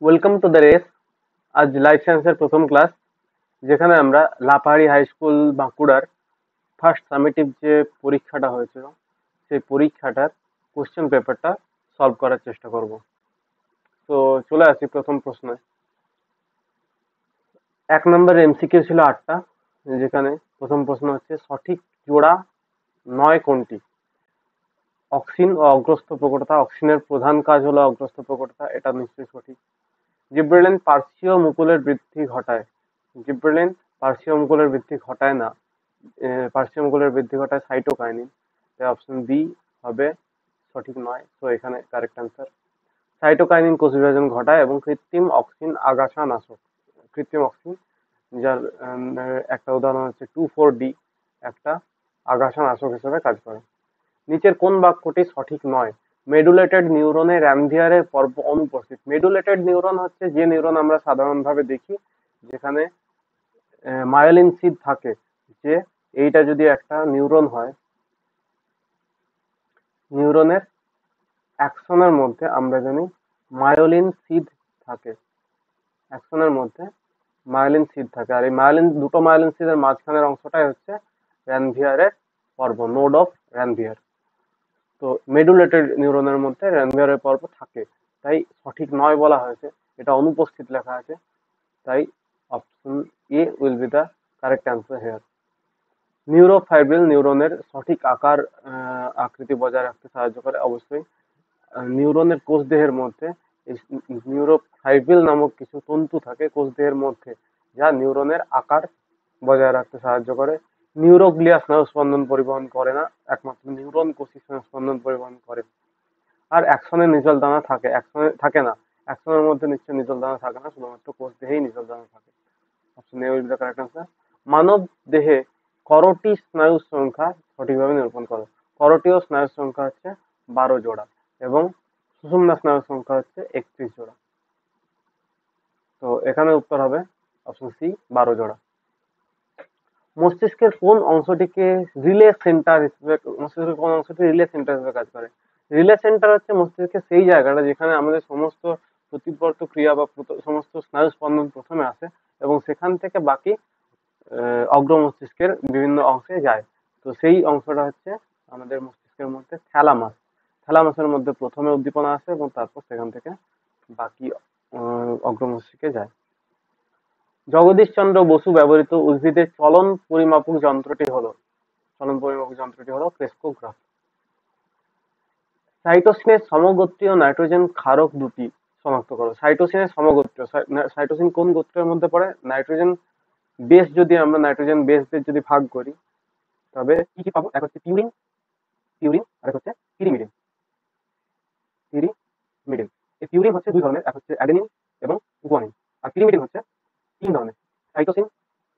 Welcome to the race. আজ life সায়েন্সের প্রথম ক্লাস, যেখানে আমরা লাপাহাড়ি হাই স্কুল বাঁকুড়ার ফার্স্ট সামেটিভ যে পরীক্ষাটা হয়েছিল সেই পরীক্ষাটার কোশ্চেন পেপারটা সলভ করার চেষ্টা করব। তো চলে আসি প্রথম প্রশ্নে। 1 নম্বর এমসিকিউ ছিল 8টা, যেখানে প্রথম প্রশ্ন হচ্ছে সঠিক জোড়া নয় কোনটি? অক্সিন ও অগ্রস্ত প্রকটতা। অক্সিনের প্রধান কাজ হলো অগ্রস্ত প্রকটতা, এটা নিশ্চয়ই সঠিক। জিব্রেলিন পার্শ্বীয় মুকুলের বৃদ্ধি ঘটায়। জিব্রেলিন পার্শ্বীয় মুকুলের বৃদ্ধি ঘটায় না, পার্শ্বীয় মুকুলের বৃদ্ধি ঘটায় সাইটোকাইনিন। তাই অপশন বি হবে সঠিক নয়। তো এখানে কারেক্ট অ্যান্সার। সাইটোকাইনিন কোষ বিভাজন ঘটায় এবং কৃত্রিম অক্সিন আগাছা নাশক। কৃত্রিম অক্সিন, যার একটা উদাহরণ হচ্ছে 2,4-D, একটা আগাছা নাশক হিসেবে কাজ করে। নিচের কোন বাক্যটি সঠিক নয়? মেডুলেটেড নিউরনে রানভিয়ারের পর্ব অনুপস্থিত। মেডুলেটেড নিউরন হচ্ছে যে নিউরন আমরা সাধারণভাবে দেখি, যেখানে মায়োলিন সিদ থাকে। যে এইটা যদি একটা নিউরন হয়, নিউরনের অ্যাক্সনের মধ্যে আমরা জানি মায়োলিন সিদ থাকে। অ্যাক্সনের মধ্যে মায়োলিন সিদ থাকে, আর এই দুটো মায়োলিন সিদের মাঝখানের অংশটাই হচ্ছে রানভিয়ারের পর্ব, নোড অফ রানভিয়ার। তো মেডুলেটেড নিউরনের মধ্যে রানভিয়ারের পর্ব থাকে, তাই সঠিক নয় বলা হয়েছে। এটা অনুপস্থিত লেখা আছে, তাই option A will be the correct answer here. Neurofibril নিউরনের সঠিক আকৃতি বজায় রাখতে সাহায্য করে। অবশ্যই নিউরনের কোষ দেহের মধ্যে নিউরোফাইব্রিল নামক কিছু তন্তু থাকে কোষ দেহের মধ্যে, যা নিউরনের আকার বজায় রাখতে সাহায্য করে। নিউরোগ্লিয়া স্নায়ুস্পন্দন পরিবহন করে না, একমাত্র নিউরন কোষই স্নায়ুস্পন্দন পরিবহন করে। আর অ্যাক্সনে নিচল দানা থাকে, অ্যাক্সনে থাকে না। অ্যাক্সনের মধ্যে নিশ্চয় নিচল দানা থাকে না, শুধুমাত্র কোষ দেহেই নিচল দানা থাকে। Option A will be the correct answer. মানব দেহে করোটি স্নায়ুর সংখ্যা সঠিকভাবে নিরূপণ করো। করোটিয় স্নায়ুর সংখ্যা হচ্ছে 12 জোড়া এবং সুষুম্না স্নায়ুর সংখ্যা হচ্ছে 31 জোড়া। তো এখানে উত্তর হবে অপশন সি, 12 জোড়া। মস্তিষ্কের কোন অংশটিকে রিলে সেন্টার হিসেবে মস্তিষ্কের কোন অংশটি রিলে সেন্টার হিসেবে কাজ করে? রিলে সেন্টার হচ্ছে মস্তিষ্কের সেই জায়গাটা যেখানে আমাদের সমস্ত প্রতিবর্ত ক্রিয়া বা সমস্ত স্নায়ু স্পন্দন প্রথমে আসে এবং সেখান থেকে বাকি অগ্র মস্তিষ্কের বিভিন্ন অংশে যায়। তো সেই অংশটা হচ্ছে আমাদের মস্তিষ্কের মধ্যে থ্যালামাস। থ্যালামাসের মধ্যে প্রথমে উদ্দীপনা আসে এবং তারপর সেখান থেকে বাকি অগ্র মস্তিষ্কে যায়। জগদীশচন্দ্র বসু ব্যবহৃত উদ্ভিদের চলন পরিমাপক যন্ত্রটি হলো ক্রেস্কোগ্রাফ। সাইটোসিনের সমগোত্রীয় নাইট্রোজেন ক্ষারক দুটি শনাক্ত করো। সাইটোসিনের সমগোত্রীয়, সাইটোসিন কোন গোত্রের মধ্যে পড়ে? Nitrogen base. যদি আমরা নাইট্রোজেন বেসদের যদি ভাগ করি, তবে কি কি পাবো? এক হচ্ছে পিউরিন, আর এক হচ্ছে পিরিমিডিন। পিরিমিডিন, এই পিউরিন হচ্ছে দুই ধরনের, এক হচ্ছে অ্যাডেনিন এবং গুয়ানিন, আর পিরিমিডিন হচ্ছে 3 ধরনের: সাইটোসিন,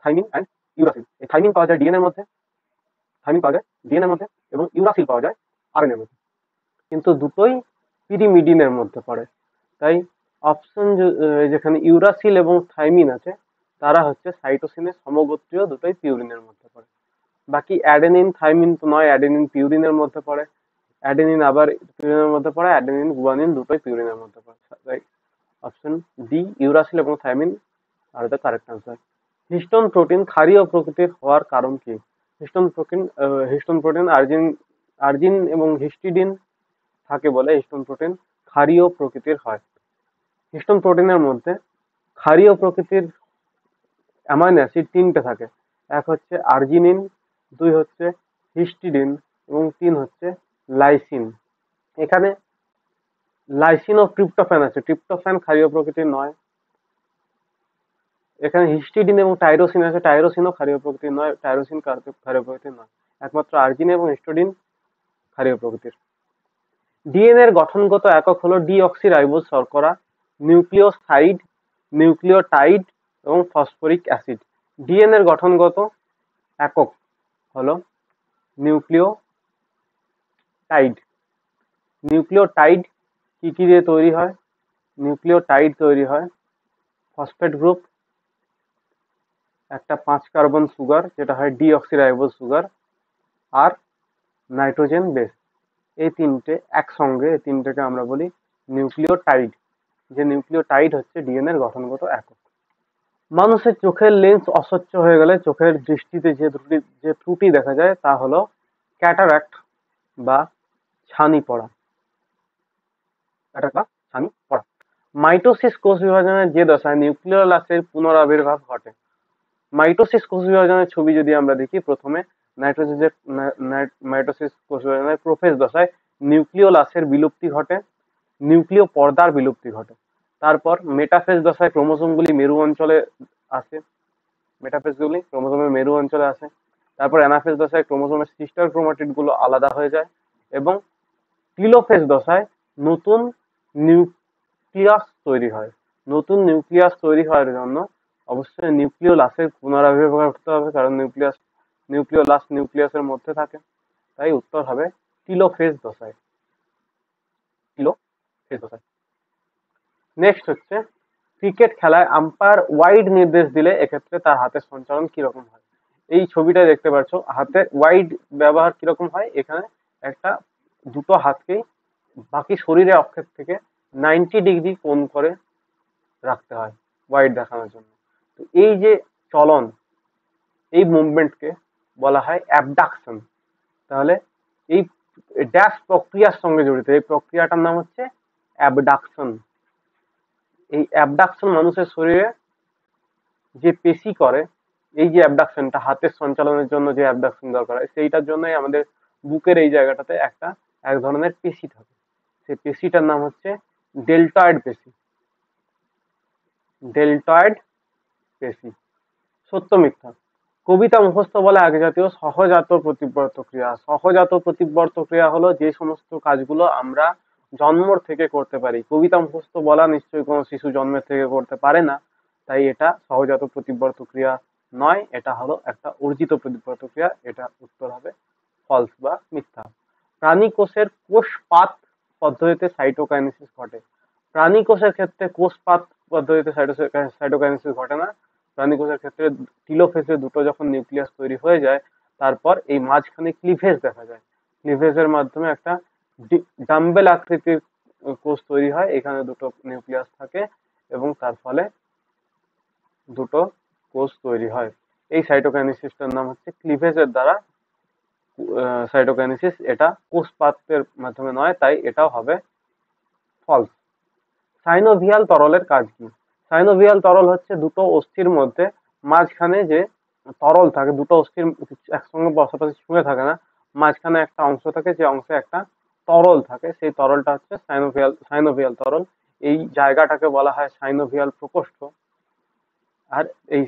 থাইমিন অ্যান্ড ইউরাসিল। এই থাইমিন পাওয়া যায় ডিএনএর মধ্যে, এবং ইউরাসিল পাওয়া যায় আরএনএর মধ্যে, কিন্তু দুটোই পিরিমিডিনের মধ্যে পড়ে। তাই অপশন যেখানে ইউরাসিল এবং থাইমিন আছে, তারা হচ্ছে সাইটোসিনের সমগোত্রীয়, দুটোই পিউরিনের মধ্যে পড়ে। বাকি অ্যাডেনিন থাইমিন তো নয়, অ্যাডেনিন পিউরিনের মধ্যে পড়ে, অ্যাডেনিন আবার পিউরিনের মধ্যে পড়ে, অ্যাডেনিন গুয়ানিন দুটোই পিউরিনের মধ্যে পড়ে। তাই অপশন ডি, ইউরাসিল এবং thymine are the correct answer. Histone protein ক্ষারীয় প্রকৃতির হওয়ার কারণ কি? হিস্টোন প্রোটিন আর্জিন এবং হিস্টিডিন থাকে বলে হিস্টোন প্রোটিন ক্ষারীয় প্রকৃতির হয়। হিস্টোন প্রোটিনের মধ্যে ক্ষারীয় প্রকৃতির অ্যামাইনো অ্যাসিড 3টে থাকে। এক হচ্ছে আর্জিনিন, 2 হচ্ছে হিস্টিডিন এবং 3 হচ্ছে লাইসিন। এখানে লাইসিন ও ট্রিপ্টোফ্যান আছে, ট্রিপ্টোফ্যান ক্ষারীয় প্রকৃতির নয়। এখানে হিস্টিডিন এবং টাইরোসিন আছে, টাইরোসিনও ক্ষারীয় প্রকৃতির নয়, টাইরোসিন ক্ষারীয় প্রকৃতির নয়। একমাত্র আর্জিন এবং হিস্টিডিন ক্ষারীয় প্রকৃতির। ডিএনএর গঠনগত একক হলো ডিঅক্সিরাইবোজ শর্করা, নিউক্লিওসাইড, নিউক্লিওটাইড এবং ফসফরিক অ্যাসিড। ডিএনএর গঠনগত একক হলো নিউক্লিওটাইড। নিউক্লিওটাইড কি কি দিয়ে তৈরি হয়? নিউক্লিওটাইড তৈরি হয় ফসফেট গ্রুপ, একটা 5 কার্বন সুগার যেটা হয় ডিঅক্সিরাইবোজ সুগার, আর নাইট্রোজেন বেস। এই তিনটে একসঙ্গে, এই তিনটেকে আমরা বলি নিউক্লিওটাইড। যে নিউক্লিওটাইড হচ্ছে ডিএনএ এর গঠনগত একক। মানুষের চোখের লেন্স অস্বচ্ছ হয়ে গেলে চোখের দৃষ্টিতে যে ত্রুটি দেখা যায় তা হলো ক্যাটারাক্ট বা ছানি পড়া। ক্যাটারাক্ট বা ছানি পড়া। মাইটোসিস কোষ বিভাজনের যে দশায় নিউক্লিওলাসের পুনরাবির্ভাব ঘটে। মাইটোসিস কোষ বিভাজনের ছবি যদি আমরা দেখি, প্রথমে মাইটোসিস কোষ বিভাজনের প্রোফেজ দশায় নিউক্লিওলাসের বিলুপ্তি ঘটে, নিউক্লিয় পর্দার বিলুপ্তি ঘটে। তারপর মেটাফেজ দশায় ক্রোমোসোমগুলি মেরু অঞ্চলে আসে, মেটাফেজগুলি ক্রোমোসোমের মেরু অঞ্চলে আসে। তারপর অ্যানাফেজ দশায় ক্রোমোসোমের সিস্টার ক্রোমাটিড গুলো আলাদা হয়ে যায় এবং টিলোফেজ দশায় নতুন নিউক্লিয়াস তৈরি হয়। নতুন নিউক্লিয়াস তৈরি হওয়ার জন্য অবশ্যই নিউক্লিওলাসের পুনরাবির্ভাব ঘটতে হবে, কারণ নিউক্লিওলাস নিউক্লিয়াসের মধ্যে থাকে। তাই উত্তর হবে টিলোফেজ দশায়। টিলোফেজ দশায়। নেক্সট হচ্ছে ক্রিকেট খেলায় আম্পায়ার ওয়াইড নির্দেশ দিলে এক্ষেত্রে তার হাতের সঞ্চালন কিরকম হয়। এই ছবিটা দেখতে পাচ্ছ, হাতে ওয়াইড ব্যবহার কিরকম হয়। এখানে একটা দুটো হাতকেই বাকি শরীরের অক্ষের থেকে 90 ডিগ্রি কোণ করে রাখতে হয় ওয়াইড দেখানোর জন্য। তো এই যে চলন, এই মুভমেন্টকে বলা হয় অ্যাবডাকশন। তাহলে এই ড্যাশ প্রক্রিয়ার সঙ্গে জড়িত, এই প্রক্রিয়াটার নাম হচ্ছে অ্যাবডাকশন। এই অ্যাবডাকশন মানুষের শরীরে যে পেশি করে, এই যে অ্যাবডাকশনটা হাতের সঞ্চালনের জন্য যে অ্যাবডাকশন দরকার হয়, সেইটার জন্যই আমাদের বুকের এই জায়গাটাতে এক ধরনের পেশি থাকে। সেই পেশিটার নাম হচ্ছে ডেল্টয়েড পেশি। ডেল্টয়েড পেশি। সত্য মিথ্যা। কবিতা মুখস্থ বলে এক জাতীয় সহজাত প্রতিবর্ত ক্রিয়া। সহজাত প্রতিবর্ত ক্রিয়া হলো যে সমস্ত কাজগুলো আমরা জন্মর থেকে করতে পারি। কবিতা মুখস্থ বলা নিশ্চয়ই কোনো শিশু জন্মের থেকে করতে পারে না, তাই এটা সহজাত প্রতিবর্ত ক্রিয়া নয়, এটা হলো একটা অর্জিত প্রতিবর্ত ক্রিয়া। এটা উত্তর হবে ফলস বা মিথ্যা। প্রাণী কোষের কোষপাত পদ্ধতিতে সাইটোকাইনেসিস ঘটে। প্রাণী কোষের ক্ষেত্রে কোষপাত পদ্ধতিতে সাইটোকাইনেসিস ঘটে না। প্রাণী কোষের ক্ষেত্রে টিলোফেজে দুটো যখন নিউক্লিয়াস তৈরি হয়ে যায়, তারপর এই মাঝখানে ক্লিভেজ দেখা যায়। ক্লিভেজের মাধ্যমে একটা ডাম্বেল আকৃতির কোষ তৈরি হয়। এখানে দুটো নিউক্লিয়াস থাকে এবং তার ফলে দুটো কোষ তৈরি হয়। এই সাইটোকাইনেসিসটার নাম হচ্ছে ক্লিভেজের দ্বারা সাইটোকাইনেসিস। এটা কোষপাতের মাধ্যমে নয়, তাই এটাও হবে ফলস। সাইনোভিয়াল তরলের কাজ কি? সাইনোভিয়াল তরল হচ্ছে দুটো অস্থির মধ্যে মাঝখানে যে তরল থাকে, দুটো অস্থির একসঙ্গে পাশাপাশি ছুঁয়ে থাকে না, মাঝখানে একটা অংশ থাকে, যে অংশে একটা তরল থাকে, সেই তরলটা হচ্ছে সাইনোভিয়াল তরল। এই জায়গাটাকে বলা হয় সাইনোভিয়াল প্রকোষ্ঠ। আর এই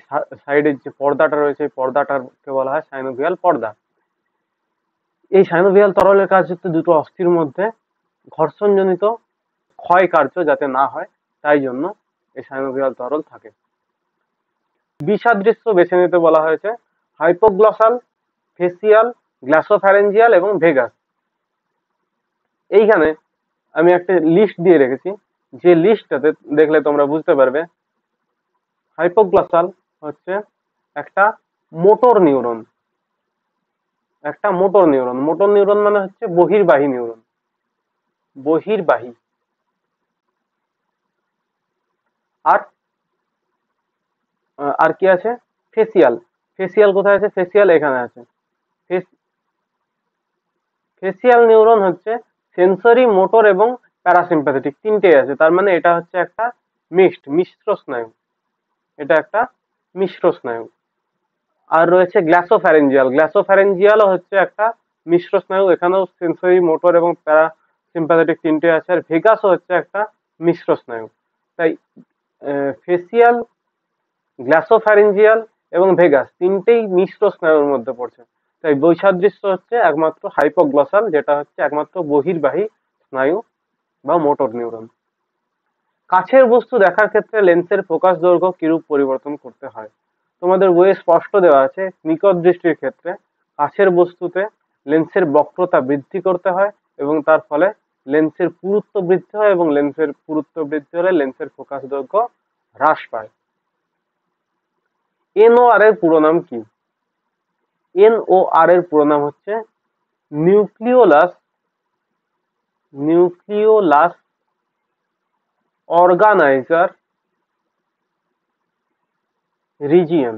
সাইডের যে পর্দাটা রয়েছে, এই পর্দাটাকে বলা হয় সাইনোভিয়াল পর্দা। এই সাইনোভিয়াল তরলের কাজ হচ্ছে দুটো অস্থির মধ্যে ঘর্ষণজনিত ক্ষয় কার্য যাতে না হয়, তাই জন্য এই সাইনোভিয়াল তরল থাকে। বিসাদৃশ্য বেছে নিতে বলা হয়েছে হাইপোগ্লসাল, ফেসিয়াল, গ্লাসোফ্যারেঞ্জিয়াল এবং ভেগাস। এইখানে আমি একটা লিস্ট দিয়ে রেখেছি, যে লিস্টটাতে দেখলে তোমরা বুঝতে পারবে। হাইপোগ্লসাল হচ্ছে একটা মোটর নিউরন। একটা মোটর নিউরন। মোটর নিউরন মানে হচ্ছে বহির্বাহী নিউরন। বহির্বাহী। আর আর কি আছে? ফেসিয়াল। ফেসিয়াল কোথায় আছে? ফেসিয়াল এখানে আছে। ফেসিয়াল নিউরন হচ্ছে সেন্সরি, মোটর এবং প্যারাসিম্প্যাথেটিক, তিনটেই আছে। তার মানে এটা হচ্ছে একটা মিশ্র স্নায়ু। এটা একটা মিশ্র স্নায়ু। আর রয়েছে গ্লাসোফ্যারেঞ্জিয়াল। গ্লাসোফ্যারেঞ্জিয়ালও হচ্ছে একটা মিশ্র স্নায়ু। এখানেও সেন্সরি, মোটর এবং প্যারাসিম্প্যাথেটিক তিনটে আছে। আর ভেগাসও হচ্ছে একটা মিশ্র স্নায়ু। তাই ফেসিয়াল, গ্লাসোফ্যারেঞ্জিয়াল এবং ভেগাস তিনটেই মিশ্র স্নায়ুর মধ্যে পড়ছে। তাই বৈসাদৃশ্য হচ্ছে একমাত্র হাইপোগ্লসাল, যেটা হচ্ছে একমাত্র বহির্বাহী স্নায়ু বা মোটর নিউরন। কাছের বস্তু দেখার ক্ষেত্রে লেন্সের ফোকাস দৈর্ঘ্য কিরূপ পরিবর্তন করতে হয়? তোমাদের বইয়ে স্পষ্ট দেওয়া আছে, নিকট দৃষ্টির ক্ষেত্রে কাছের বস্তুতে লেন্সের বক্রতা বৃদ্ধি করতে হয় এবং তার ফলে লেন্সের পুরুত্ব বৃদ্ধি হয়, এবং লেন্সের পুরুত্ব বৃদ্ধি হলে লেন্সের ফোকাস দৈর্ঘ্য হ্রাস পায়। এনওআর এর পুরো নাম কি? এনওআর এর পুরো নাম হচ্ছে nucleolus organiser region,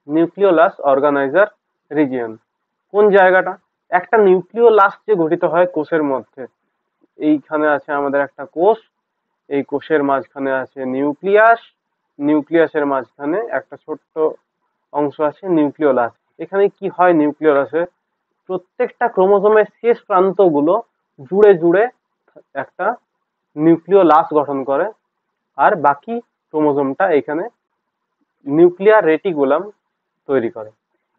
nucleolus organiser region. কোন জায়গাটা? একটা নিউক্লিওলাস যে গঠিত হয় কোষের মধ্যে, এইখানে আছে আমাদের একটা কোষ, এই কোষের মাঝখানে আছে নিউক্লিয়াস, নিউক্লিয়াসের মাঝখানে একটা ছোট্ট অংশ আছে নিউক্লিওলাস। এখানে কি হয় নিউক্লিওলাসে? প্রত্যেকটা ক্রোমোজোমের শেষ প্রান্তগুলো জুড়ে জুড়ে একটা নিউক্লিওলাস গঠন করে, আর বাকি ক্রোমোজোমটা এখানে নিউক্লিয়ার রেটিকুলাম তৈরি করে।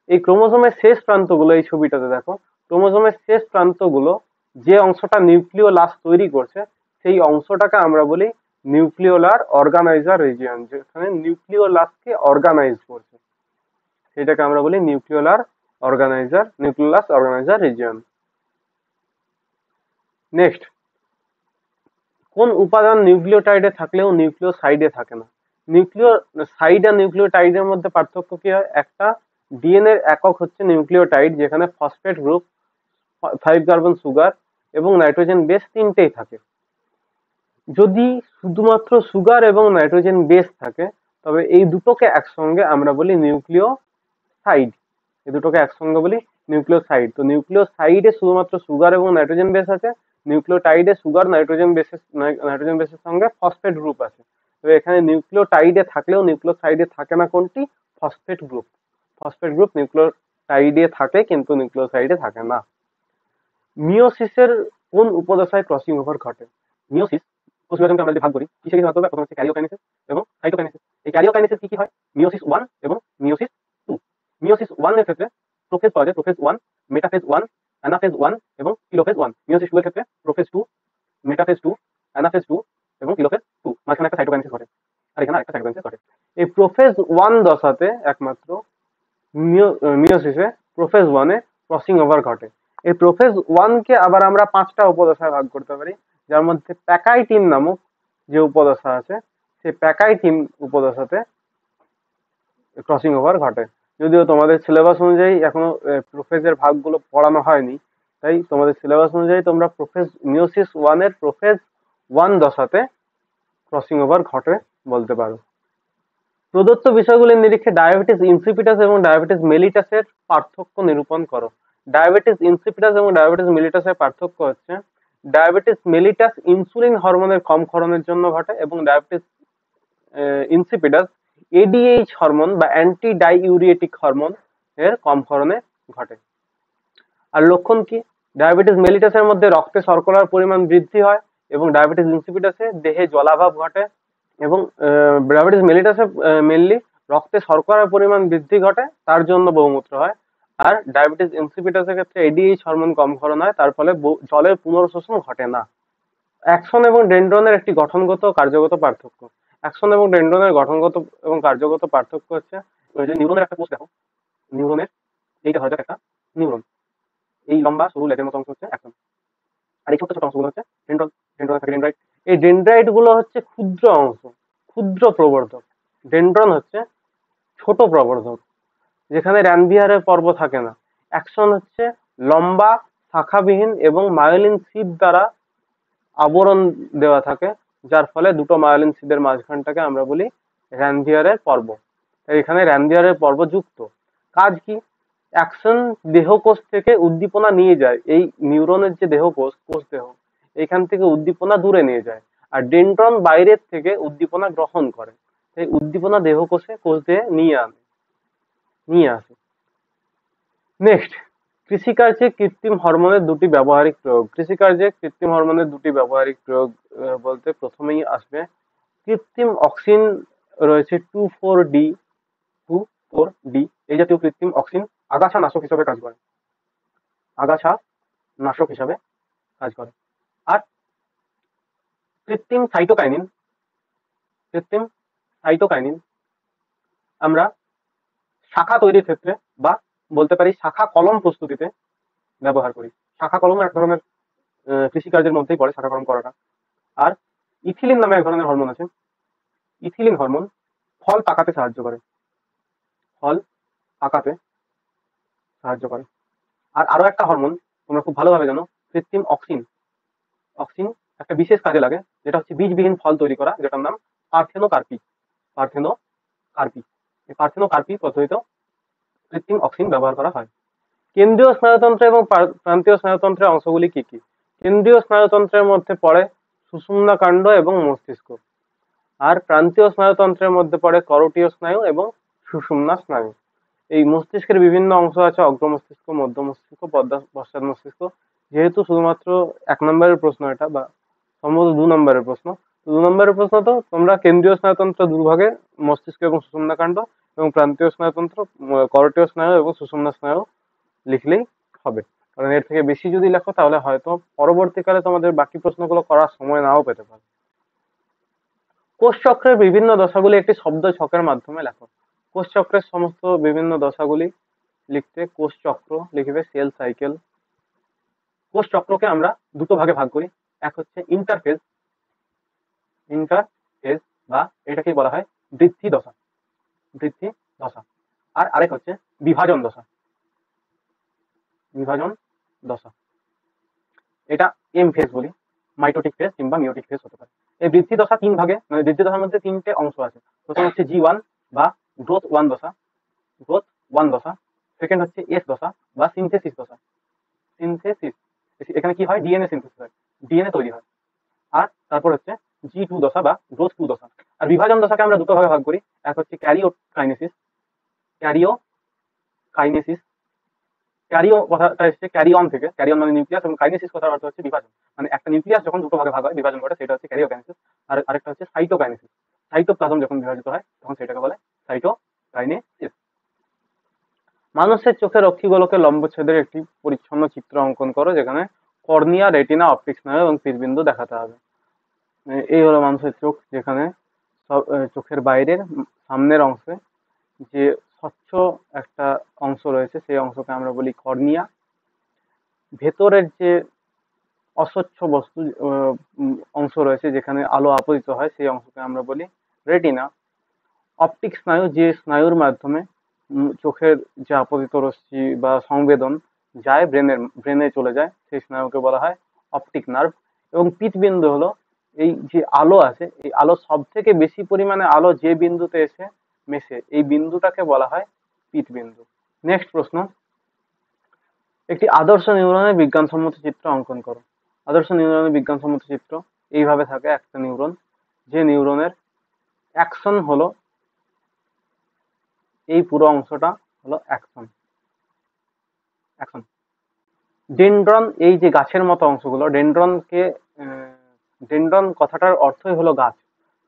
এই ক্রোমোজোমের শেষ প্রান্তগুলো, এই ছবিটাতে দেখো, ক্রোমোজোমের শেষ প্রান্তগুলো যে অংশটা নিউক্লিওলাস তৈরি করছে সেই অংশটাকে আমরা বলি নিউক্লিওলার অর্গানাইজার রিজিয়ন। যেখানে নিউক্লিওলাসকে অর্গানাইজ করছে সেটাকে আমরা বলি নিউক্লিওলাস অর্গানাইজার রিজিয়ন। নেক্সট, কোন উপাদান নিউক্লিওটাইডে থাকলেও নিউক্লিওসাইডে থাকে না? নিউক্লিওসাইড আর নিউক্লিওটাইডের মধ্যে পার্থক্য কি হয়? একটা ডিএনএ এর একক হচ্ছে নিউক্লিওটাইড, যেখানে ফসফেট গ্রুপ, 5 কার্বন সুগার এবং নাইট্রোজেন বেস তিনটেই থাকে। যদি শুধুমাত্র সুগার এবং নাইট্রোজেন বেস থাকে তবে এই দুটোকে একসঙ্গে আমরা বলি নিউক্লিওসাইড। এই দুটোকে একসঙ্গে বলি নিউক্লিওসাইড। তো নিউক্লিওসাইডে শুধুমাত্র সুগার এবং নাইট্রোজেন বেস আছে, নিউক্লিওটাইডে সুগার নাইট্রোজেন বেসের সঙ্গে ফসফেট গ্রুপ আছে। তো এখানে নিউক্লিওটাইডে থাকলেও নিউক্লিওসাইডে থাকে না কোনটি? Phosphate group. ফসফেট গ্রুপ নিউক্লিওটাইডে থাকে কিন্তু নিউক্লিওসাইডে থাকে না। মিওসিসের কোন উপদশায় ক্রসিং ওভার ঘটে? মিওসিস কোষ বিভাজনকে আমরা যদি ভাগ করি কিসে কিসে ভাগ করবো? প্রথম হচ্ছে ক্যারিওকাইনেসিস এবং সাইটোকাইনেসিস। এই ক্যারিওকাইনেসিস কি কি হয়? মিওসিস 1 এবং মিওসিস 2। মিওসিস 1 এর ক্ষেত্রে প্রোফেজ পাওয়া যায়, প্রোফেজ 1, মেটাফেজ 1, অ্যানাফেজ 1 এবং টেলোফেজ 1। মিওসিস 2 এর ক্ষেত্রে প্রোফেজ 2, মেটাফেজ 2, অ্যানাফেজ 2 এবং টেলোফেজ 2। মাঝখানে একটা সাইটোকাইনেসিস ঘটে আর এখানে আরেকটা সাইটোকাইনেসিস ঘটে। এই প্রোফেজ 1 দশাতে একমাত্র মিওসিসে প্রোফেজ 1 এ ক্রসিং ওভার ঘটে। এই প্রোফেজ 1 কে আবার আমরা 5টা উপদশায় ভাগ করতে পারি, যার মধ্যে প্যাকাইটিন নামক যে উপদশা আছে সেই প্যাকাইটিন উপদশাতে ক্রসিং ওভার ঘটে। যদিও তোমাদের সিলেবাস অনুযায়ী এখনো প্রোফেজের ভাগগুলো পড়ানো হয়নি, তাই তোমাদের সিলেবাস অনুযায়ী তোমরা মিওসিস 1 এর প্রোফেজ 1 দশাতে ক্রসিং ওভার ঘটে বলতে পারো। প্রদত্ত বিষয়গুলির নিরিখে ডায়াবেটিস ইনসিপিটাস এবং ডায়াবেটিস মেলিটাসের পার্থক্য নিরূপণ করো। ডায়াবেটিস ইনসিপিটাস এবং ডায়াবেটিস মেলিটাসের পার্থক্য হচ্ছে, ডায়াবেটিস মেলিটাস ইনসুলিন হরমোনের কম ক্ষরণের জন্য ঘটে এবং ডায়াবেটিস ইনসিপিটাস এডিএইচ হরমোন বা অ্যান্টি ডাইউরিয়েটিক হরমোন এর কম ক্ষরণে ঘটে। আর লক্ষণ কি? ডায়াবেটিস মেলিটাসের মধ্যে রক্তে শর্করার পরিমাণ বৃদ্ধি হয় এবং ডায়াবেটিস ইনসিপিটাসে দেহে জলাভাব ঘটে। এবং ডায়াবেটিস মেলিটাসে মেনলি রক্তে শর্করার পরিমাণ বৃদ্ধি ঘটে, তার জন্য বহুমূত্র হয়। আর ডায়াবেটিস ইনসিপিটাসের ক্ষেত্রে এডিএইচ হরমোন কম ক্ষরণ হয়, তার ফলে জলের পুনর্শোষণ ঘটে না। অ্যাক্সন এবং ডেনড্রনের একটি গঠনগত ও কার্যগত পার্থক্য। অ্যাক্সন এবং ডেনড্রনের গঠনগত এবং কার্যগত পার্থক্য হচ্ছে, ওই যে নিউরনের একটা কোষ দেখো, নিউরনের এইটা হয়তো একটা নিউরন, এই লম্বা সরু লেজের মতো অংশ হচ্ছে অ্যাক্সন, আর এই ছোট ছোট অংশগুলো হচ্ছে ডেন্ড্রন। ডেন্ড্রন থাকে ডেন্ড্রাইট। এই ডেন্ড্রাইট গুলো হচ্ছে ক্ষুদ্র অংশ, ক্ষুদ্র প্রবর্ধক। ডেন্ড্রন হচ্ছে ছোট প্রবর্ধক, যেখানে র্যানভিয়ারের পর্ব থাকে না। অ্যাকশন হচ্ছে লম্বা, শাখাবিহীন এবং মায়োলিন সিদ দ্বারা আবরণ দেওয়া থাকে, যার ফলে দুটো মায়োলিন সিদের মাঝখানটাকে আমরা বলি র্যানভিয়ারের পর্ব। তাই এখানে র্যানভিয়ারের পর্ব যুক্ত। কাজ কি? অ্যাকশন দেহকোষ থেকে উদ্দীপনা নিয়ে যায়, এই নিউরনের যে দেহকোষ, কোষ দেহ, এখান থেকে উদ্দীপনা দূরে নিয়ে যায়। আর ডেন্ড্রন বাইরের থেকে উদ্দীপনা গ্রহণ করে, তাই উদ্দীপনা দেহকোষে কোষ দেহে নিয়ে আসে। নেক্সট, কৃষিকার্যে কৃত্রিম হরমোনের দুটি ব্যবহারিক প্রয়োগ। কৃষিকার্যে কৃত্রিম হরমোনের দুটি ব্যবহারিক প্রয়োগ বলতে প্রথমেই আসবে কৃত্রিম অক্সিন। রয়েছে 2,4-D, 2,4-D। এই জাতীয় কৃত্রিম অক্সিন আগাছা নাশক হিসেবে কাজ করে, আগাছা নাশক হিসাবে কাজ করে। আর কৃত্রিম সাইটোকাইনিন, কৃত্রিম সাইটোকাইনিন আমরা শাখা তৈরির ক্ষেত্রে বা বলতে পারি শাখা কলম প্রস্তুতিতে ব্যবহার করি। শাখা কলম এক ধরনের কৃষিকার্যের মধ্যেই পড়ে শাখা কলম করাটা। আর ইথিলিন নামে এক ধরনের হরমোন আছে, ইথিলিন হরমোন ফল পাকাতে সাহায্য করে, ফল পাকাতে সাহায্য করে। আর আরো একটা হরমোন তোমরা খুব ভালোভাবে জানো, কৃত্রিম অক্সিন। অক্সিন একটা বিশেষ কাজে লাগে, যেটা হচ্ছে বীজবিহীন ফল তৈরি করা, যেটার নাম পার্থেনোকার্পি। পার্থেনোকার্পি এই পার্থেনোকার্পি পদ্ধতিতেও কৃত্রিম অক্সিন ব্যবহার করা হয়। কেন্দ্রীয় স্নায়ুতন্ত্র এবং প্রান্তীয় স্নায়ুতন্ত্রের অংশগুলি কি কি? কেন্দ্রীয় স্নায়ুতন্ত্রের মধ্যে পড়ে সুষুম্না কাণ্ড এবং মস্তিষ্ক, আর প্রান্তীয় স্নায়ুতন্ত্রের মধ্যে পড়ে করোটীয় স্নায়ু এবং সুষুম্না স্নায়ু। এই মস্তিষ্কের বিভিন্ন অংশ আছে, অগ্র মস্তিষ্ক, মধ্য মস্তিষ্ক, পশ্চাৎ মস্তিষ্ক। যেহেতু শুধুমাত্র 1 নম্বরের প্রশ্ন এটা, বা সম্ভবত 2 নম্বরের প্রশ্ন, তো 2 নম্বরের প্রশ্ন তো তোমরা কেন্দ্রীয় স্নায়ুতন্ত্র দুভাগে, মস্তিষ্ক এবং সুষুম্না কাণ্ড, এবং প্রান্তীয় স্নায়ুতন্ত্র করোটীয় স্নায়ু এবং সুষুম্না স্নায়ু লিখলেই হবে। কারণ এর থেকে বেশি যদি লেখো তাহলে হয়তো পরবর্তীকালে তোমাদের বাকি প্রশ্নগুলো করার সময় নাও পেতে পারে। কোষচক্রের বিভিন্ন দশাগুলি একটি শব্দ ছকের মাধ্যমে লেখো। কোষচক্রের সমস্ত বিভিন্ন দশাগুলি লিখতে কোষচক্র লিখবে, সেল সাইকেল। কোষচক্রকে আমরা দুটো ভাগে ভাগ করি, এক হচ্ছে ইন্টারফেজ, ইন্টারফেজ বা এটাকে বলা হয় বৃদ্ধি দশা, বৃদ্ধি দশা। আর আরেক হচ্ছে বিভাজন দশা, বিভাজন দশা। এটা এম ফেজ বলি, মাইটোটিক ফেজ কিংবা মিওটিক ফেজ হতে পারে। এই বৃদ্ধি দশা 3 ভাগে, মানে বৃদ্ধি দশার মধ্যে 3টে অংশ আছে। প্রথম হচ্ছে G1 বা গ্রোথ 1 দশা, গ্রোথ 1 দশা। সেকেন্ড হচ্ছে এস দশা বা সিনথেসিস দশা, সিনথেসিস। এখানে কি হয়, ডিএনএ সিনথেসিস হয়, ডিএনএ তৈরি হয়। আর তারপর হচ্ছে G2 দশা বা গ্রোথ 2 দশা। আর বিভাজন দশাকে আমরা দুটো ভাগে ভাগ করি, এক হচ্ছে ক্যারিওকাইনেসিস, ক্যারিওকাইনেসিস। ক্যারিও কথাটা এসেছে ক্যারি অন থেকে, ক্যারি অন মানে নিউক্লিয়াস, এবং কাইনেসিস কথার অর্থ হচ্ছে বিভাজন। মানে একটা নিউক্লিয়াস যখন দুটো ভাগে ভাগ হয়, বিভাজন ঘটে, সেটা হচ্ছে ক্যারিওকাইনেসিস। আর আরেকটা হচ্ছে সাইটোকাইনেসিস, সাইটোপ্লাজম যখন বিভাজিত হয় তখন সেটাকে বলে সাইটোকাইনেসিস। মানুষের চোখের অক্ষিগোলকের লম্বচ্ছেদের একটি পরিচ্ছন্ন চিত্র অঙ্কন করো, যেখানে কর্নিয়া, রেটিনা, অপটিক স্নায়ু এবং তীরবিন্দু দেখাতে হবে। এই হলো মানুষের চোখ, যেখানে চোখের বাইরের সামনের অংশে যে স্বচ্ছ একটা অংশ রয়েছে সেই অংশকে আমরা বলি কর্নিয়া। ভেতরের যে অস্বচ্ছ বস্তু অংশ রয়েছে, যেখানে আলো আপতিত হয়, সেই অংশকে আমরা বলি রেটিনা। অপটিক স্নায়ু, যে স্নায়ুর মাধ্যমে চোখের যে আপতিত রশ্মি বা সংবেদন যায় ব্রেনে চলে যায়, সেই স্নায়ুকে বলা হয় অপটিক নার্ভ। এবং পীতবিন্দু হলো এই যে আলো আছে, এই আলো সব থেকে বেশি পরিমাণে আলো যে বিন্দুতে এসে মেশে, এই বিন্দুটাকে বলা হয় পীতবিন্দু। নেক্সট প্রশ্ন, একটি আদর্শ নিউরনের বিজ্ঞানসম্মত চিত্র অঙ্কন করো। আদর্শ নিউরনের বিজ্ঞানসম্মত চিত্র এইভাবে থাকে, একটা নিউরন, যে নিউরনের অ্যাকশন হলো এই পুরো অংশটা হলো অ্যাকশন, অ্যাকশন। ডেনড্রন, এই যে গাছের মতো অংশগুলো, ডেনড্রনকে ডেনড্রন কথাটার অর্থই হলো গাছ।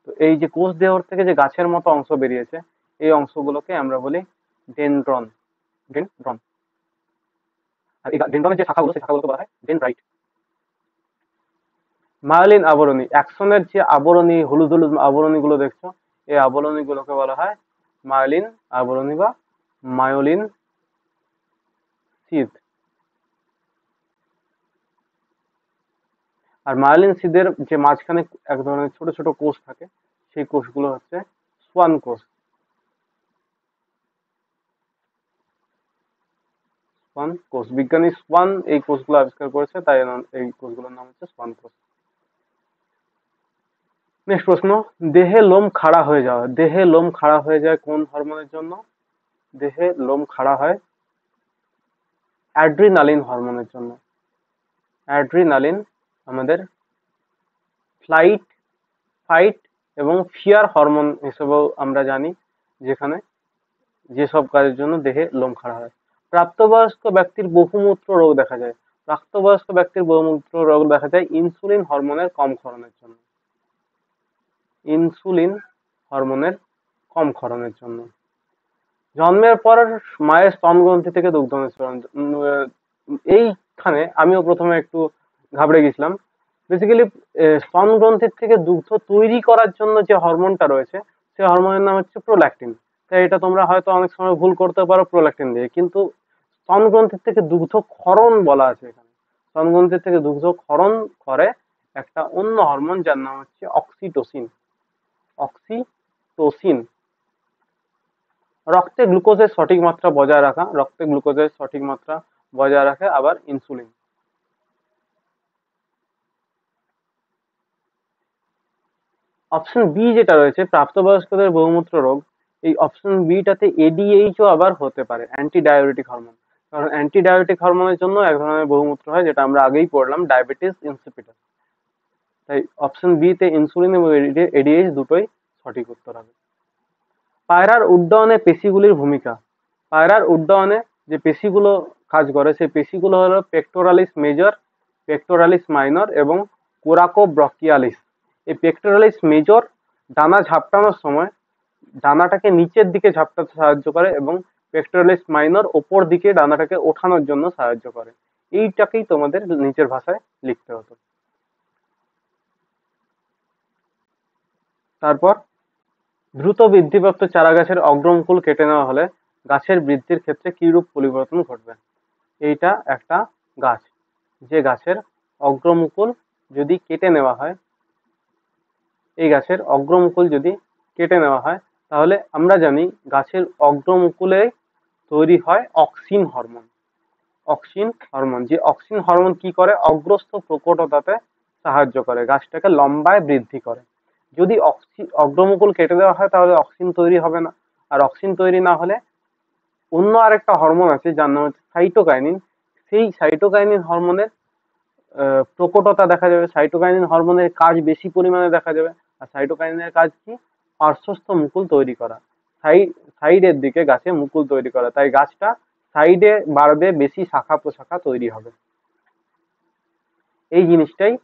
তো এই যে কোষ দেহর থেকে যে গাছের মতো অংশ বেরিয়েছে, এই অংশগুলোকে আমরা বলি ডেনড্রন, ডেনড্রন। আর এই ডেনড্রনের যে শাখাগুলো, সেই শাখাগুলোকে বলা হয় ডেনড্রাইট। মায়োলিন আবরণী, অ্যাকশনের যে আবরণী, হলুদ হলুদ আবরণী গুলো দেখছো, এই আবরণী গুলোকে বলা হয় মায়োলিন আবরণী বা মায়োলিন সিদ। আর মায়োলিন সিদের যে মাঝখানে এক ধরনের ছোট ছোট কোষ থাকে, সেই কোষগুলো হচ্ছে সোয়ান কোষ, সোয়ান কোষ। বিজ্ঞানী সোয়ান এই কোষগুলো আবিষ্কার করেছে, তাই এই কোষগুলোর নাম হচ্ছে সোয়ান কোষ। নেক্সট প্রশ্ন, দেহে লোম খাড়া হয়ে যাওয়া। দেহে লোম খাড়া হয়ে যায় কোন হরমোনের জন্য? দেহে লোম খাড়া হয় অ্যাড্রিনালিন হরমোনের জন্য। অ্যাড্রিনালিন আমাদের ফ্লাইট, ফাইট এবং ফিয়ার হরমোন হিসেবেও আমরা জানি, যেখানে যেসব কাজের জন্য দেহে লোম খাড়া হয়। প্রাপ্তবয়স্ক ব্যক্তির বহুমূত্র রোগ দেখা যায়। প্রাপ্তবয়স্ক ব্যক্তির বহুমূত্র রোগ দেখা যায় ইনসুলিন হরমোনের কম ক্ষরণের জন্য, ইনসুলিন হরমোনের কম ক্ষরণের জন্য। জন্মের পর মায়ের স্তনগ্রন্থি থেকে দুগ্ধ নিঃসরণ, এইখানে আমিও প্রথমে একটু ঘাবড়ে গেছিলাম। বেসিক্যালি স্তনগ্রন্থির থেকে দুগ্ধ তৈরি করার জন্য যে হরমোনটা রয়েছে, সেই হরমোনের নাম হচ্ছে প্রোল্যাকটিন। তাই এটা তোমরা হয়তো অনেক সময় ভুল করতে পারো প্রোল্যাকটিন দিয়ে, কিন্তু স্তনগ্রন্থির থেকে দুগ্ধ ক্ষরণ বলা আছে এখানে। স্তনগ্রন্থির থেকে দুগ্ধ ক্ষরণ করে একটা অন্য হরমোন, যার নাম হচ্ছে অক্সিটোসিন, অক্সিটোসিন। রক্তে গ্লুকোজের সঠিক মাত্রা বজায় রাখা, রক্তে গ্লুকোজের সঠিক মাত্রা বজায় রাখে আবার ইনসুলিন। অপশন বি যেটা রয়েছে প্রাপ্তবয়স্কদের বহুমূত্র রোগ, এই অপশন বিটাতে এডিএইচও আবার হতে পারে, অ্যান্টি ডায়াবেটিক হরমোন। কারণ অ্যান্টি ডায়াবেটিক হরমোনের জন্য এক ধরনের বহুমূত্র হয়, যেটা আমরা আগেই পড়লাম, ডায়াবেটিস ইনসিপিটাস। তাই অপশন বি তে ইনসুলিন এবং এডিএইচ দুটোই সঠিক উত্তর হবে। পায়রার উড্ডয়নে পেশিগুলির ভূমিকা। পায়রার উড্ডয়নে যে পেশিগুলো কাজ করে সেই পেশিগুলো হলো পেক্টোরালিস মেজর, পেক্টোরালিস মাইনর এবং কোরাকোব্রকিয়ালিস। এই পেক্টোরালিস মেজর ডানা ঝাপটানোর সময় ডানাটাকে নিচের দিকে ঝাপটাতে সাহায্য করে এবং পেক্টোরালিস মাইনর ওপর দিকে ডানাটাকে ওঠানোর জন্য সাহায্য করে। এইটাকেই তোমাদের নিচের ভাষায় লিখতে হতো। তারপর দ্রুত বৃদ্ধিপ্রাপ্ত চারা গাছের অগ্রমুকুল কেটে নেওয়া হলে গাছের বৃদ্ধির ক্ষেত্রে কিরূপ পরিবর্তন ঘটবে। এইটা একটা গাছ, যে গাছের অগ্রমুকুল যদি কেটে নেওয়া হয়, এই গাছের অগ্রমুকুল যদি কেটে নেওয়া হয়, তাহলে আমরা জানি গাছের অগ্রমুকুলে তৈরি হয় অক্সিন হরমোন। অক্সিন হরমোন, যে অক্সিন হরমোন কি করে, অগ্রস্থ প্রকটতাতে সাহায্য করে, গাছটাকে লম্বায় বৃদ্ধি করে। যদি অগ্রমুকুল কেটে দেওয়া হয় তাহলে অক্সিন তৈরি হবে না, আর অক্সিন তৈরি না হলে অন্য আরেকটা হরমোন আছে যার নাম হচ্ছে সাইটোকাইনিন, সেই সাইটোকাইনিন হরমোনের প্রকটতা দেখা যাবে, সাইটোকাইনিন হরমোনের কাজ বেশি পরিমাণে দেখা যাবে। আর সাইটোকাইনিনের কাজ কি, পার্শ্বস্থ মুকুল তৈরি করা, সাইডের দিকে গাছে মুকুল তৈরি করা, তাই গাছটা সাইডে বাড়বে, বেশি শাখা প্রশাখা তৈরি হবে। এই জিনিসটাই,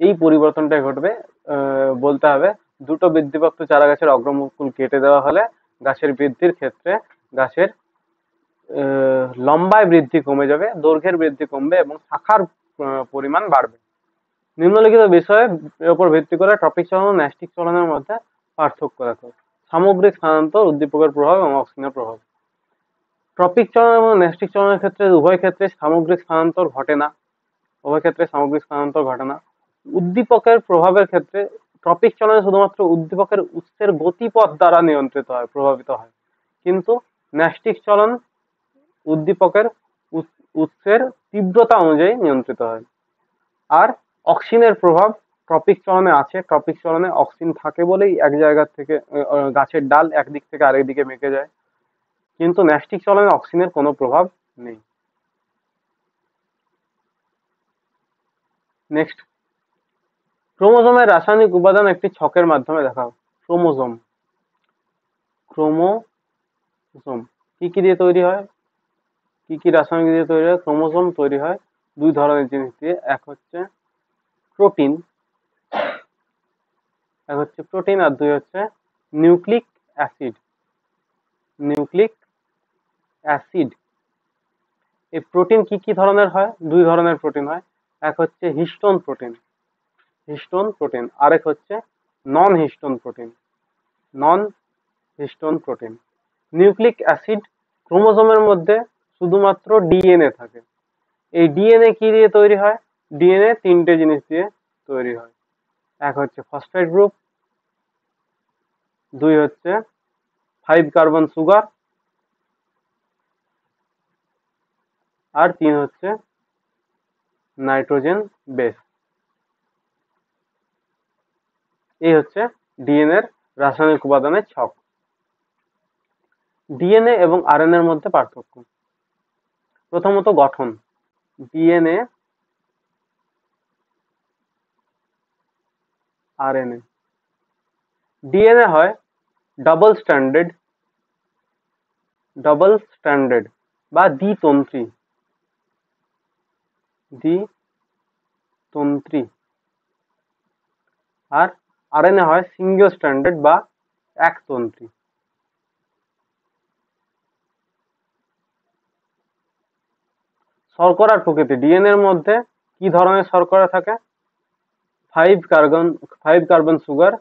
এই পরিবর্তনটাই ঘটবে। বলতে হবে দ্রুত বৃদ্ধিপ্রাপ্ত চারা গাছের অগ্রমুকুল কেটে দেওয়া হলে গাছের বৃদ্ধির ক্ষেত্রে গাছের লম্বায় বৃদ্ধি কমে যাবে, দৈর্ঘ্যের বৃদ্ধি কমবে এবং শাখার পরিমাণ বাড়বে। নিম্নলিখিত বিষয়ের উপর ভিত্তি করে ট্রপিক চলন ও ন্যাস্টিক চলনের মধ্যে পার্থক্য দেখো। সামগ্রিক স্থানান্তর, উদ্দীপকের প্রভাব এবং অক্সিজেনের প্রভাব। ট্রপিক চলন এবং ন্যাস্টিক চলনের ক্ষেত্রে উভয় ক্ষেত্রে সামগ্রিক স্থানান্তর ঘটে না, উভয় ক্ষেত্রে সামগ্রিক স্থানান্তর ঘটে না। উদ্দীপকের প্রভাবের ক্ষেত্রে ট্রপিক চলনে শুধুমাত্র উদ্দীপকের উৎসের গতিপথ দ্বারা নিয়ন্ত্রিত হয়, প্রভাবিত হয়, কিন্তু ন্যাস্টিক চলন উদ্দীপকের উৎসের তীব্রতা অনুযায়ী নিয়ন্ত্রিত হয়। আর অক্সিনের প্রভাব ট্রপিক চলনে আছে, ট্রপিক চলনে অক্সিন থাকে বলেই এক জায়গা থেকে গাছের ডাল একদিক থেকে আরেক দিকে বেঁকে যায়, কিন্তু ন্যাস্টিক চলনে অক্সিনের কোনো প্রভাব নেই। নেক্সট, ক্রোমোজোমের রাসায়নিক উপাদান একটি ছকের মাধ্যমে দেখাও। ক্রোমোজোম, ক্রোমোজোম কি কি দিয়ে তৈরি হয়, কি কি রাসায়নিক দিয়ে তৈরি হয়? ক্রোমোজোম তৈরি হয় দুই ধরনের জিনিস দিয়ে, এক হচ্ছে প্রোটিন, এক হচ্ছে প্রোটিন আর দুই হচ্ছে নিউক্লিক অ্যাসিড। নিউক্লিক অ্যাসিড, এই প্রোটিন কি কি ধরনের হয়? দুই ধরনের প্রোটিন হয়, এক হচ্ছে হিস্টোন প্রোটিন, হিস্টোন প্রোটিন, আরেক হচ্ছে নন হিস্টোন প্রোটিন, নন হিস্টোন প্রোটিন। নিউক্লিক অ্যাসিড ক্রোমোজোমের মধ্যে শুধুমাত্র ডিএনএ থাকে। এই ডিএনএ কি দিয়ে তৈরি হয়? ডিএনএ তিনটে জিনিস দিয়ে তৈরি হয়, এক হচ্ছে ফসফেট গ্রুপ, দুই হচ্ছে 5 কার্বন সুগার, আর তিন হচ্ছে নাইট্রোজেন বেস। এই হচ্ছে ডিএনএ এর রাসায়নিক উপাদানের ছক। ডিএনএ এবং আরএনএ এর মধ্যে পার্থক্য। প্রথমত গঠন, ডিএনএ আরএনএ। ডিএনএ হয় ডাবল স্ট্যান্ডার্ড বা দ্বিতন্ত্রী, দ্বিতন্ত্রী। আর আরএনএ হয় সিঙ্গেল স্ট্যান্ডার্ড বা একতন্ত্রী। শর্করার প্রকৃতি, ডিএনএ এর মধ্যে কি ধরনের শর্করা থাকে? 5 কার্বন সুগার,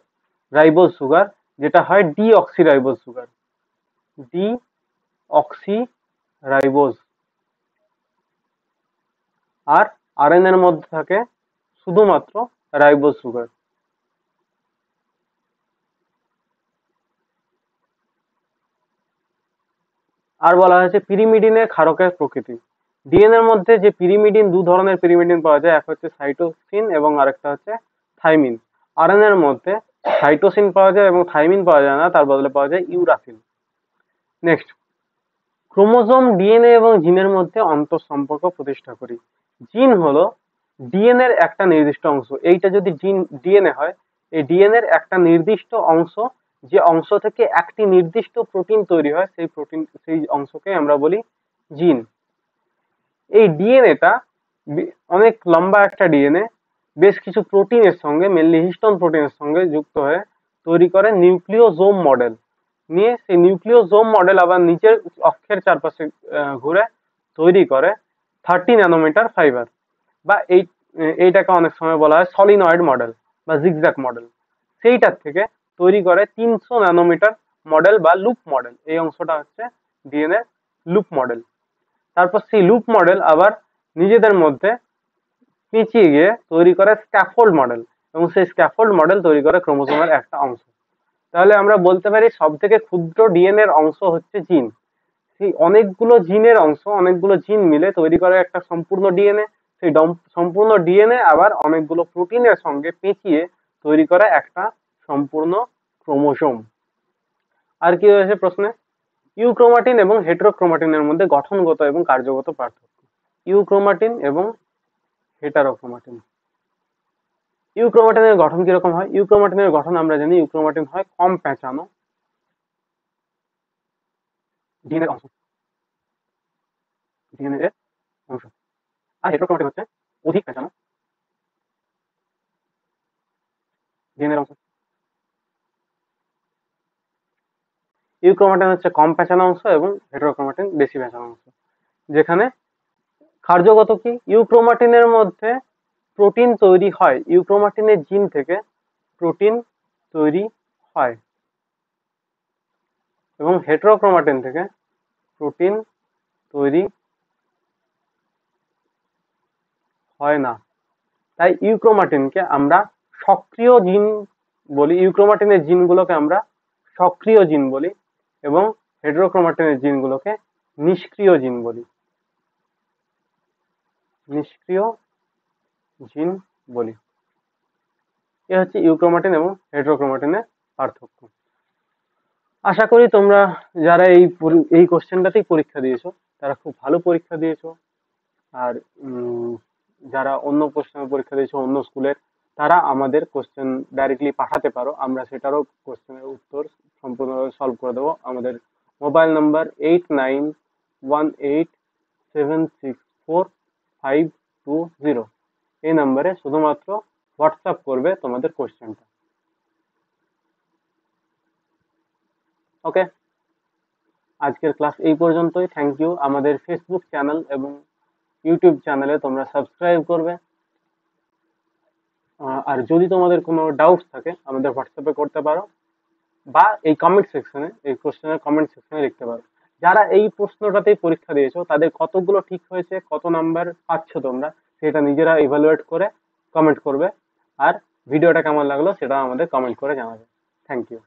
রাইবোজ সুগার, যেটা হয় ডিঅক্সিরাইবোজ সুগার, ডিঅক্সিরাইবোজ। আর আরএনএ এর মধ্যে থাকে শুধুমাত্র রাইবোজ সুগার। আর বলা হয়েছে পিরিমিডিনে ক্ষারকের প্রকৃতি। ডিএনএ এর মধ্যে যে পিরিমিডিন, দু ধরনের পিরিমিডিন পাওয়া যায়, এক হচ্ছে সাইটোসিন এবং আরেকটা হচ্ছে থাইমিন। আরএনএ এর মধ্যে সাইটোসিন পাওয়া যায় এবং থাইমিন পাওয়া যায় না, তার বদলে পাওয়া যায় ইউরাসিল। নেক্সট, ক্রোমোজোম, ডিএনএ এবং জিনের মধ্যে আন্তঃসম্পর্ক প্রতিষ্ঠা করি। জিন হলো ডিএনএ এর একটা নির্দিষ্ট অংশ। এইটা যদি জিন ডিএনএ হয়, এই ডিএনএ এর একটা নির্দিষ্ট অংশ, যে অংশ থেকে একটি নির্দিষ্ট প্রোটিন তৈরি হয়, সেই অংশকে আমরা বলি জিন। এই ডিএনএটা অনেক লম্বা একটা ডিএনএ, বেশ কিছু প্রোটিনের সঙ্গে, মেনলি হিস্টোন প্রোটিনের সঙ্গে যুক্ত হয়ে তৈরি করে নিউক্লিওজোম মডেল। নিয়ে সেই নিউক্লিওজোম মডেল আবার নিচের অক্ষের চারপাশে ঘুরে তৈরি করে 30 ন্যানোমিটার ফাইবার, বা এইটাকে অনেক সময় বলা হয় সলিনয়েড মডেল বা জিগজ্যাগ মডেল। সেইটার থেকে তৈরি করে 300 ন্যানোমিটার মডেল বা লুপ মডেল। এই অংশটা হচ্ছে ডিএনএ লুপ মডেল। তারপর সেই লুপ মডেল আবার নিজেদের মধ্যে পেঁচিয়ে গিয়ে তৈরি করে স্ক্যাফোল্ড মডেল, এবং সেই স্ক্যাফোল্ড মডেল তৈরি করে ক্রোমোজোমের একটা অংশ। তাহলে আমরা বলতে পারি সব থেকে ক্ষুদ্র ডিএনএ এর অংশ হচ্ছে জিন। সেই অনেকগুলো জিনের অংশ, অনেকগুলো জিন মিলে তৈরি করে একটা সম্পূর্ণ ডিএনএ। সেই সম্পূর্ণ ডিএনএ আবার অনেকগুলো প্রোটিনের সঙ্গে পেঁচিয়ে তৈরি করে একটা সম্পূর্ণ ক্রোমোসোম। আর কি রয়েছে প্রশ্নে? ইউক্রোমাটিন এবং হেটারোক্রোমাটিনের মধ্যে গঠনগত এবং কার্যগত পার্থক্য। ইউক্রোমাটিন এবং হেটারোক্রোমাটিন। ইউক্রোমাটিনের গঠন কিরকম হয়? ইউক্রোমাটিনের গঠন আমরা জানি, ইউক্রোমাটিন হয় কম পেঁচানো ডিএনএ অংশ, ডিএনএ এর অংশ। আর হেটারোক্রোমাটিন হচ্ছে অধিক পেঁচানো ডিএনএ অংশ। ইউক্রোমাটিন হচ্ছে কম পেঁচানো অংশ এবং হেটারোক্রোমাটিন বেশি পেঁচানো অংশ। যেখানে কার্যগত কি, ইউক্রোমাটিনের মধ্যে প্রোটিন তৈরি হয়, ইউক্রোমাটিনের জিন থেকে প্রোটিন তৈরি হয়, এবং হেটারোক্রোমাটিন থেকে প্রোটিন তৈরি হয় না। তাই ইউক্রোমাটিনকে আমরা সক্রিয় জিন বলি, ইউক্রোমাটিনের জিনগুলোকে আমরা সক্রিয় জিন বলি, এবং হেটারোক্রোমাটিনের জিনগুলোকে নিষ্ক্রিয় জিন বলি, নিষ্ক্রিয় জিন বলি। এ হচ্ছে ইউক্রোমাটিন এবং হেটারোক্রোমাটিনের পার্থক্য। আশা করি তোমরা যারা এই কোশ্চেনটাতেই পরীক্ষা দিয়েছো তারা খুব ভালো পরীক্ষা দিয়েছো। আর যারা অন্য কোশ্চেনের পরীক্ষা দিয়েছো অন্য স্কুলের, তারা আমাদের কোশ্চেন ডাইরেক্টলি পাঠাতে পারো, আমরা সেটারও কোশ্চেনের উত্তর সম্পূর্ণভাবে সলভ করে দেবো। আমাদের মোবাইল নাম্বার 8918764520। এই নাম্বারে শুধুমাত্র হোয়াটসঅ্যাপ করবে তোমাদের কোশ্চেনটা। ওকে, আজকের ক্লাস এই পর্যন্তই। Thank you. আমাদের ফেসবুক চ্যানেল এবং ইউটিউব চ্যানেলে তোমরা সাবস্ক্রাইব করবে। আর যদি তোমাদের কোনো ডাউটস থাকে আমাদের হোয়াটসঅ্যাপে করতে পারো, বা এই কমেন্ট সেকশনে, এই কোশ্চেনের কমেন্ট সেকশনে লিখতে পারো। যারা এই প্রশ্নটাতেই পরীক্ষা দিয়েছো তাদের কতগুলো ঠিক হয়েছে, কত নাম্বার পাচ্ছ তোমরা, সেটা নিজেরা ইভালুয়েট করে কমেন্ট করবে। আর ভিডিওটা কেমন লাগলো সেটা আমাদের কমেন্ট করে জানাবে। Thank you.